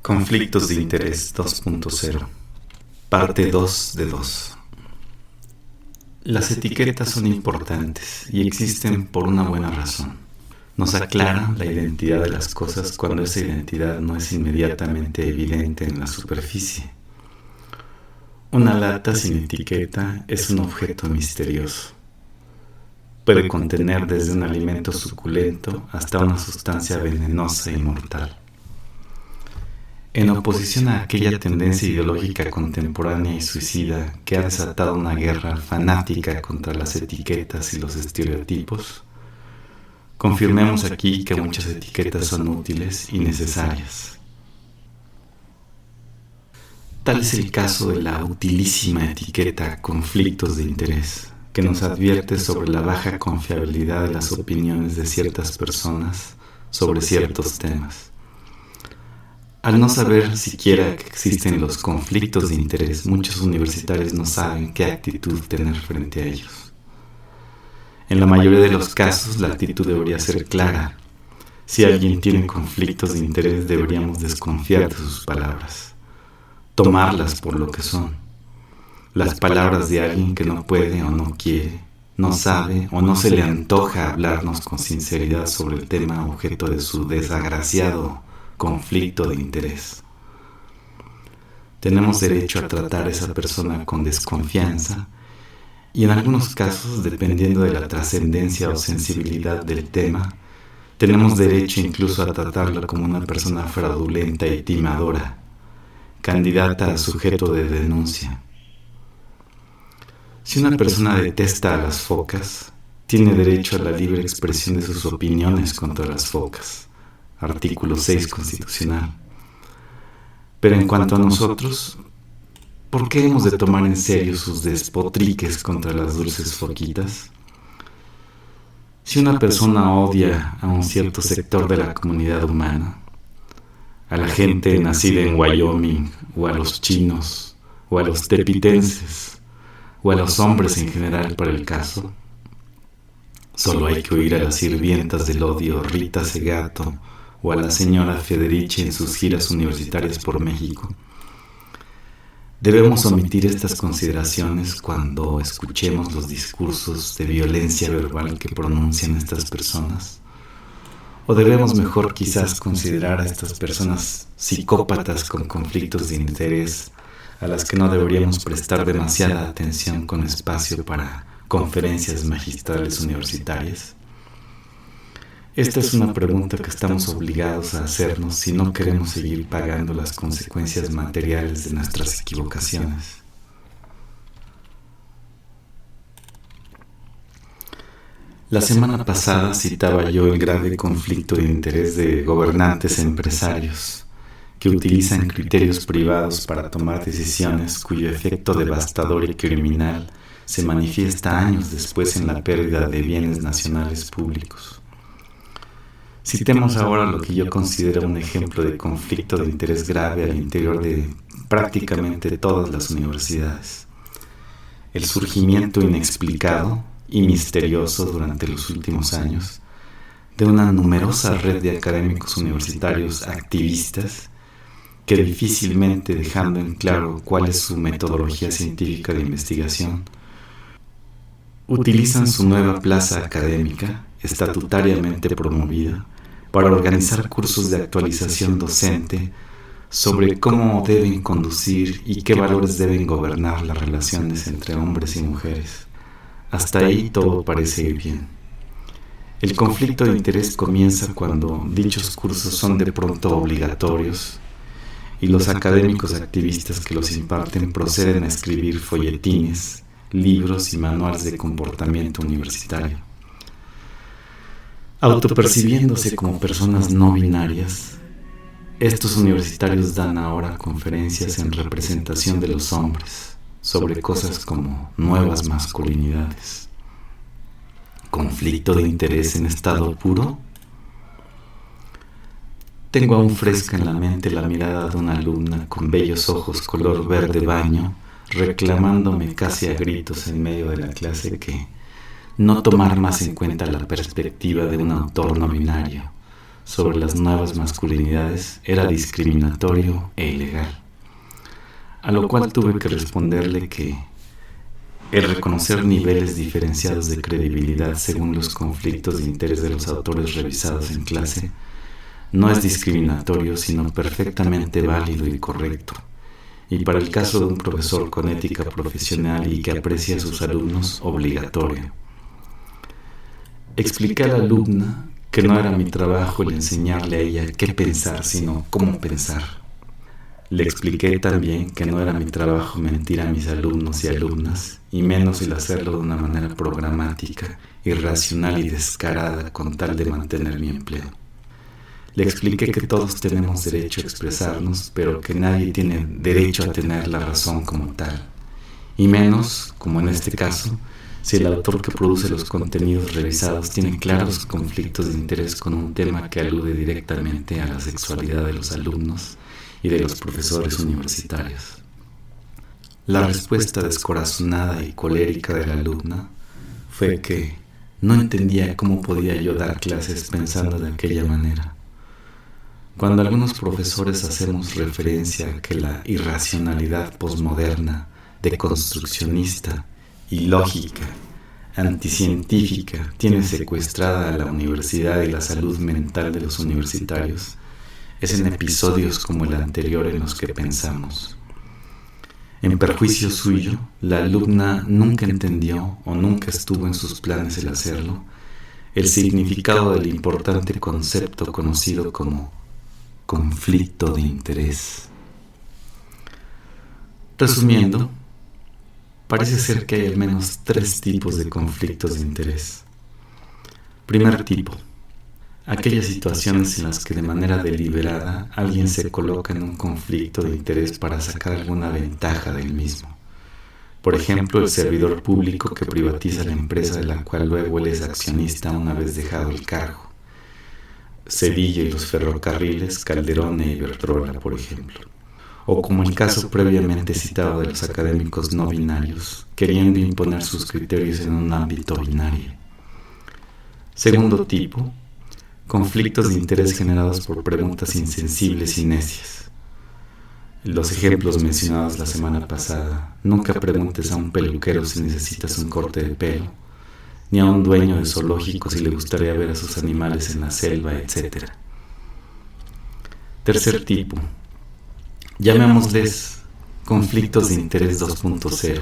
Conflictos de interés 2.0, parte 2 de 2. Las etiquetas son importantes y existen por una buena razón. Nos aclaran la identidad de las cosas cuando esa identidad no es inmediatamente evidente en la superficie. Una lata sin etiqueta es un objeto misterioso. Puede contener desde un alimento suculento hasta una sustancia venenosa y mortal. En oposición a aquella tendencia ideológica contemporánea y suicida que ha desatado una guerra fanática contra las etiquetas y los estereotipos, confirmemos aquí que muchas etiquetas son útiles y necesarias. Tal es el caso de la utilísima etiqueta conflictos de interés, que nos advierte sobre la baja confiabilidad de las opiniones de ciertas personas sobre ciertos temas. Al no saber siquiera que existen los conflictos de interés, muchos universitarios no saben qué actitud tener frente a ellos. En la mayoría de los casos, la actitud debería ser clara. Si alguien tiene conflictos de interés, deberíamos desconfiar de sus palabras, tomarlas por lo que son. Las palabras de alguien que no puede o no quiere, no sabe o no se le antoja hablarnos con sinceridad sobre el tema objeto de su desagraciado conflicto de interés. Tenemos derecho a tratar a esa persona con desconfianza y en algunos casos, dependiendo de la trascendencia o sensibilidad del tema, tenemos derecho incluso a tratarla como una persona fraudulenta y timadora, candidata a sujeto de denuncia. Si una persona detesta a las focas, tiene derecho a la libre expresión de sus opiniones contra las focas. Artículo 6 constitucional. Pero en cuanto a nosotros, ¿por qué hemos de tomar en serio sus despotriques contra las dulces foquitas? Si una persona odia a un cierto sector de la comunidad humana, a la gente nacida en Wyoming, o a los chinos, o a los tepitenses, o a los hombres en general para el caso, solo hay que oír a las sirvientas del odio Rita Segato o a la señora Federici en sus giras universitarias por México. ¿Debemos omitir estas consideraciones cuando escuchemos los discursos de violencia verbal que pronuncian estas personas? ¿O debemos mejor quizás considerar a estas personas psicópatas con conflictos de interés a las que no deberíamos prestar demasiada atención con espacio para conferencias magistrales universitarias? Esta es una pregunta que estamos obligados a hacernos si no queremos seguir pagando las consecuencias materiales de nuestras equivocaciones. La semana pasada citaba yo el grave conflicto de interés de gobernantes empresarios que utilizan criterios privados para tomar decisiones cuyo efecto devastador y criminal se manifiesta años después en la pérdida de bienes nacionales públicos. Citemos ahora lo que yo considero un ejemplo de conflicto de interés grave al interior de prácticamente todas las universidades. El surgimiento inexplicado y misterioso durante los últimos años de una numerosa red de académicos universitarios activistas que difícilmente dejando en claro cuál es su metodología científica de investigación, utilizan su nueva plaza académica, estatutariamente promovida, para organizar cursos de actualización docente sobre cómo deben conducir y qué valores deben gobernar las relaciones entre hombres y mujeres. Hasta ahí todo parece ir bien. El conflicto de interés comienza cuando dichos cursos son de pronto obligatorios y los académicos activistas que los imparten proceden a escribir folletines, libros y manuales de comportamiento universitario. Autopercibiéndose como personas no binarias, estos universitarios dan ahora conferencias en representación de los hombres sobre cosas como nuevas masculinidades. ¿Conflicto de interés en estado puro? Tengo aún fresca en la mente la mirada de una alumna con bellos ojos color verde baño, reclamándome casi a gritos en medio de la clase que no tomar más en cuenta la perspectiva de un autor no binario, sobre las nuevas masculinidades era discriminatorio e ilegal. A lo cual tuve que responderle que el reconocer niveles diferenciados de credibilidad según los conflictos de interés de los autores revisados en clase no es discriminatorio, sino perfectamente válido y correcto, y para el caso de un profesor con ética profesional y que aprecia a sus alumnos, obligatorio. Expliqué a la alumna que no era mi trabajo el enseñarle a ella qué pensar, sino cómo pensar. Le expliqué también que no era mi trabajo mentir a mis alumnos y alumnas, y menos el hacerlo de una manera programática, irracional y descarada con tal de mantener mi empleo. Le expliqué que todos tenemos derecho a expresarnos, pero que nadie tiene derecho a tener la razón como tal, y menos, como en este caso, si el autor que produce los contenidos revisados tiene claros conflictos de interés con un tema que alude directamente a la sexualidad de los alumnos y de los profesores universitarios. La respuesta descorazonada y colérica de la alumna fue que no entendía cómo podía yo dar clases pensando de aquella manera. Cuando algunos profesores hacemos referencia a que la irracionalidad posmoderna, deconstruccionista y lógica, anticientífica, tiene secuestrada a la universidad y la salud mental de los universitarios, es en episodios como el anterior en los que pensamos. En perjuicio suyo, la alumna nunca entendió o nunca estuvo en sus planes el hacerlo, el significado del importante concepto conocido como conflicto de interés. Resumiendo, parece ser que hay al menos 3 tipos de conflictos de interés. Primer tipo: aquellas situaciones en las que de manera deliberada alguien se coloca en un conflicto de interés para sacar alguna ventaja del mismo. Por ejemplo, el servidor público que privatiza la empresa de la cual luego él es accionista una vez dejado el cargo. Cedillo y los ferrocarriles, Calderón e Iberdrola, por ejemplo. O como el caso previamente citado de los académicos no binarios, queriendo imponer sus criterios en un ámbito binario. Segundo tipo: conflictos de interés generados por preguntas insensibles y necias. Los ejemplos mencionados la semana pasada: nunca preguntes a un peluquero si necesitas un corte de pelo, ni a un dueño de zoológico si le gustaría ver a sus animales en la selva, etc. Tercer tipo: llamémosles conflictos de interés 2.0.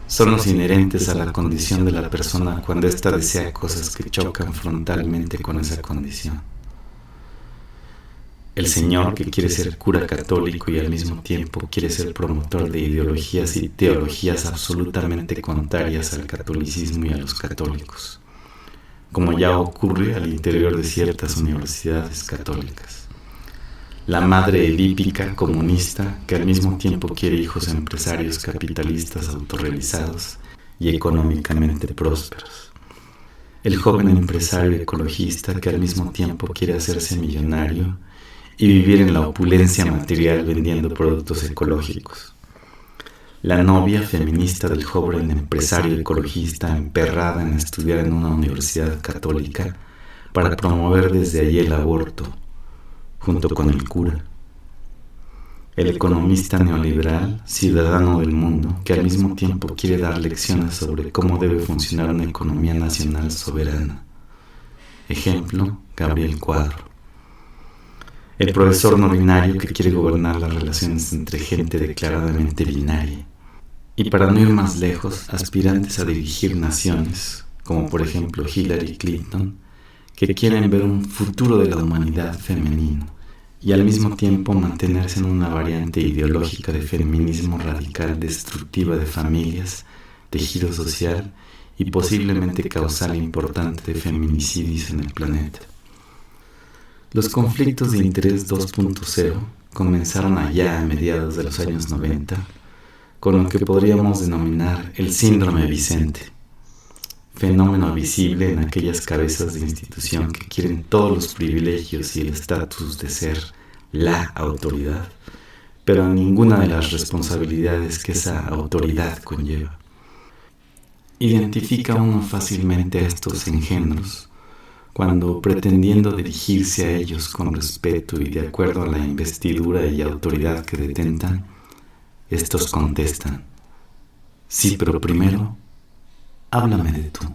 Son los inherentes a la condición de la persona cuando ésta desea cosas que chocan frontalmente con esa condición. El señor que quiere ser cura católico y al mismo tiempo quiere ser promotor de ideologías y teologías absolutamente contrarias al catolicismo y a los católicos, como ya ocurre al interior de ciertas universidades católicas. La madre edípica comunista que al mismo tiempo quiere hijos empresarios capitalistas autorrealizados y económicamente prósperos. El joven empresario ecologista que al mismo tiempo quiere hacerse millonario y vivir en la opulencia material vendiendo productos ecológicos. La novia feminista del joven empresario ecologista emperrada en estudiar en una universidad católica para promover desde allí el aborto, junto con el cura. El economista neoliberal, ciudadano del mundo, que al mismo tiempo quiere dar lecciones sobre cómo debe funcionar una economía nacional soberana. Ejemplo, Gabriel Cuadro. El profesor no binario que quiere gobernar las relaciones entre gente declaradamente binaria. Y para no ir más lejos, aspirantes a dirigir naciones, como por ejemplo Hillary Clinton, que quieren ver un futuro de la humanidad femenino y al mismo tiempo mantenerse en una variante ideológica de feminismo radical destructiva de familias, tejido social y posiblemente causal importante de feminicidios en el planeta. Los conflictos de interés 2.0 comenzaron allá a mediados de los años 90 con lo que podríamos denominar el síndrome Vicente, fenómeno visible en aquellas cabezas de institución que quieren todos los privilegios y el estatus de ser la autoridad, pero ninguna de las responsabilidades que esa autoridad conlleva. Identifica uno fácilmente a estos engendros cuando pretendiendo dirigirse a ellos con respeto y de acuerdo a la investidura y autoridad que detentan, estos contestan: sí, pero primero, háblame de tú.